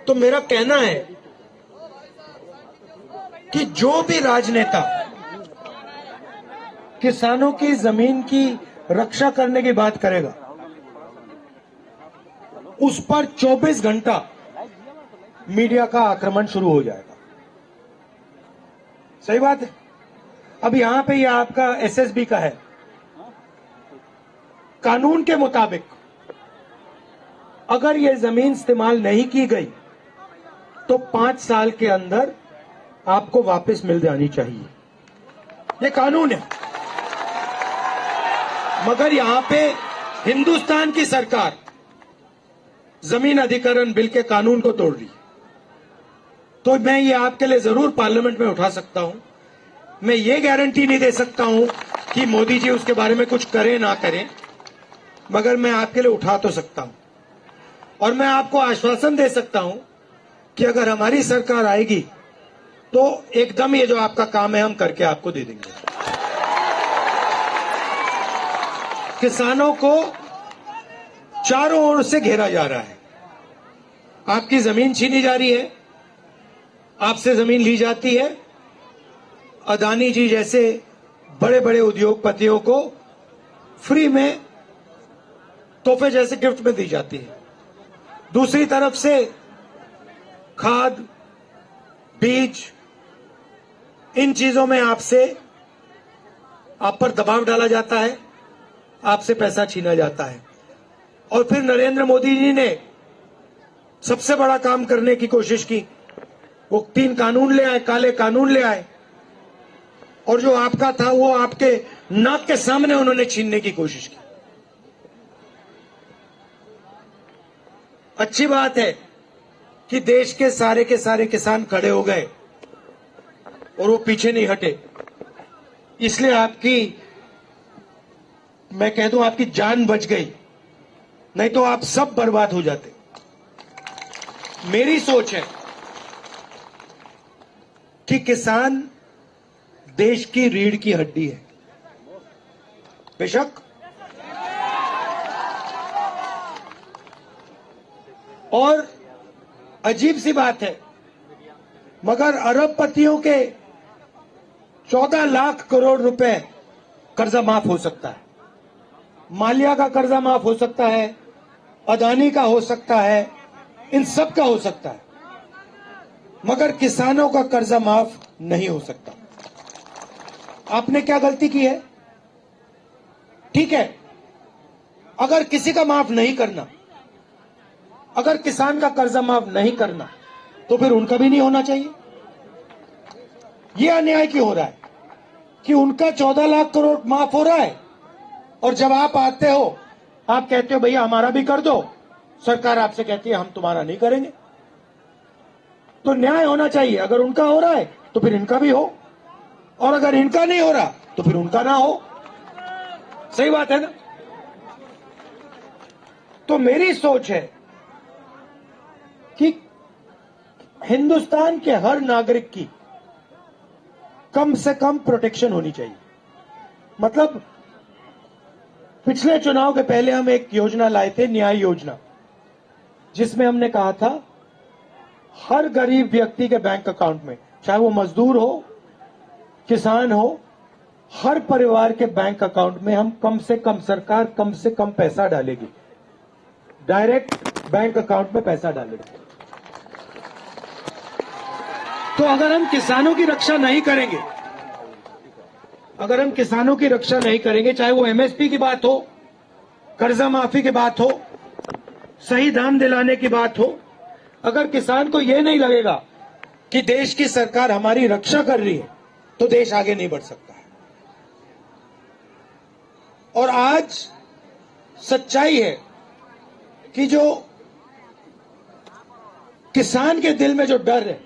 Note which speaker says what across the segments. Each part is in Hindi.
Speaker 1: तो मेरा कहना है कि जो भी राजनेता किसानों की जमीन की रक्षा करने की बात करेगा, उस पर 24 घंटा मीडिया का आक्रमण शुरू हो जाएगा। सही बात है। अब यहां पे यह आपका एसएसबी का है। कानून के मुताबिक अगर यह जमीन इस्तेमाल नहीं की गई तो 5 साल के अंदर आपको वापस मिल जानी चाहिए। यह कानून है। मगर यहां पे हिंदुस्तान की सरकार जमीन अधिग्रहण बिल के कानून को तोड़ रही है। तो मैं ये आपके लिए जरूर पार्लियामेंट में उठा सकता हूं। मैं ये गारंटी नहीं दे सकता हूं कि मोदी जी उसके बारे में कुछ करें ना करें, मगर मैं आपके लिए उठा तो सकता हूं। और मैं आपको आश्वासन दे सकता हूं कि अगर हमारी सरकार आएगी तो एकदम ये जो आपका काम है हम करके आपको दे देंगे। किसानों को चारों ओर से घेरा जा रहा है। आपकी जमीन छीनी जा रही है, आपसे जमीन ली जाती है। अदानी जी जैसे बड़े बड़े उद्योगपतियों को फ्री में तोहफे जैसे गिफ्ट में दी जाती है। दूसरी तरफ से खाद, बीज, इन चीजों में आप पर दबाव डाला जाता है, आपसे पैसा छीना जाता है। और फिर नरेंद्र मोदी जी ने सबसे बड़ा काम करने की कोशिश की। वो 3 कानून ले आए, काले कानून ले आए, और जो आपका था वो आपके नाक के सामने उन्होंने छीनने की कोशिश की। अच्छी बात है कि देश के सारे किसान खड़े हो गए और वो पीछे नहीं हटे। इसलिए मैं कह दूं आपकी जान बच गई, नहीं तो आप सब बर्बाद हो जाते। मेरी सोच है कि किसान देश की रीढ़ की हड्डी है। बेशक और अजीब सी बात है, मगर अरबपतियों के 14 लाख करोड़ रुपए कर्जा माफ हो सकता है। माल्या का कर्जा माफ हो सकता है, अदानी का हो सकता है, इन सब का हो सकता है, मगर किसानों का कर्जा माफ नहीं हो सकता। आपने क्या गलती की है? ठीक है, अगर किसी का माफ नहीं करना, अगर किसान का कर्जा माफ नहीं करना, तो फिर उनका भी नहीं होना चाहिए। यह अन्याय क्यों हो रहा है कि उनका 14 लाख करोड़ माफ हो रहा है और जब आप आते हो आप कहते हो भैया हमारा भी कर दो, सरकार आपसे कहती है हम तुम्हारा नहीं करेंगे। तो न्याय होना चाहिए। अगर उनका हो रहा है तो फिर इनका भी हो, और अगर इनका नहीं हो रहा तो फिर उनका ना हो। सही बात है ना? तो मेरी सोच है कि हिंदुस्तान के हर नागरिक की कम से कम प्रोटेक्शन होनी चाहिए। मतलब पिछले चुनाव के पहले हम एक योजना लाए थे, न्याय योजना, जिसमें हमने कहा था हर गरीब व्यक्ति के बैंक अकाउंट में, चाहे वो मजदूर हो, किसान हो, हर परिवार के बैंक अकाउंट में हम कम से कम, सरकार कम से कम पैसा डालेगी, डायरेक्ट बैंक अकाउंट में पैसा डालेगी। तो अगर हम किसानों की रक्षा नहीं करेंगे, चाहे वो एमएसपी की बात हो, कर्जा माफी की बात हो, सही दाम दिलाने की बात हो, अगर किसान को यह नहीं लगेगा कि देश की सरकार हमारी रक्षा कर रही है, तो देश आगे नहीं बढ़ सकता है। और आज सच्चाई है कि जो किसान के दिल में जो डर है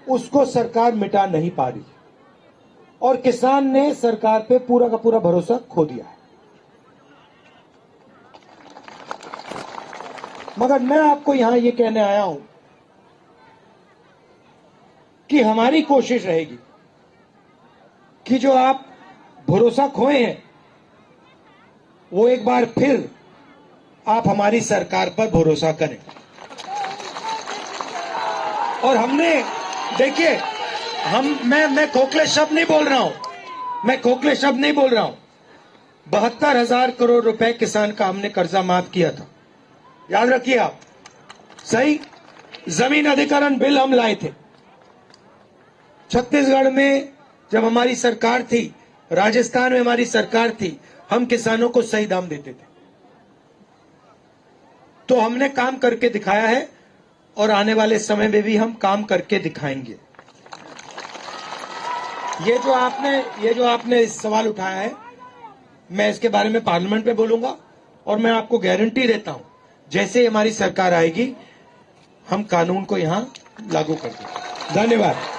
Speaker 1: उसको सरकार मिटा नहीं पा रही, और किसान ने सरकार पे पूरा का पूरा भरोसा खो दिया है। मगर मैं आपको यहां ये कहने आया हूं कि हमारी कोशिश रहेगी कि जो आप भरोसा खोए हैं वो एक बार फिर आप हमारी सरकार पर भरोसा करें। और हमने देखिए मैं खोखले शब्द नहीं बोल रहा हूं, मैं खोखले शब्द नहीं बोल रहा हूं। 72,000 करोड़ रुपए किसान का हमने कर्जा माफ किया था, याद रखिए आप। सही, जमीन अधिग्रहण बिल हम लाए थे। छत्तीसगढ़ में जब हमारी सरकार थी, राजस्थान में हमारी सरकार थी, हम किसानों को सही दाम देते थे। तो हमने काम करके दिखाया है और आने वाले समय में भी हम काम करके दिखाएंगे। ये जो आपने सवाल उठाया है, मैं इसके बारे में पार्लियामेंट में बोलूंगा और मैं आपको गारंटी देता हूं, जैसे हमारी सरकार आएगी हम कानून को यहां लागू कर देंगे। धन्यवाद।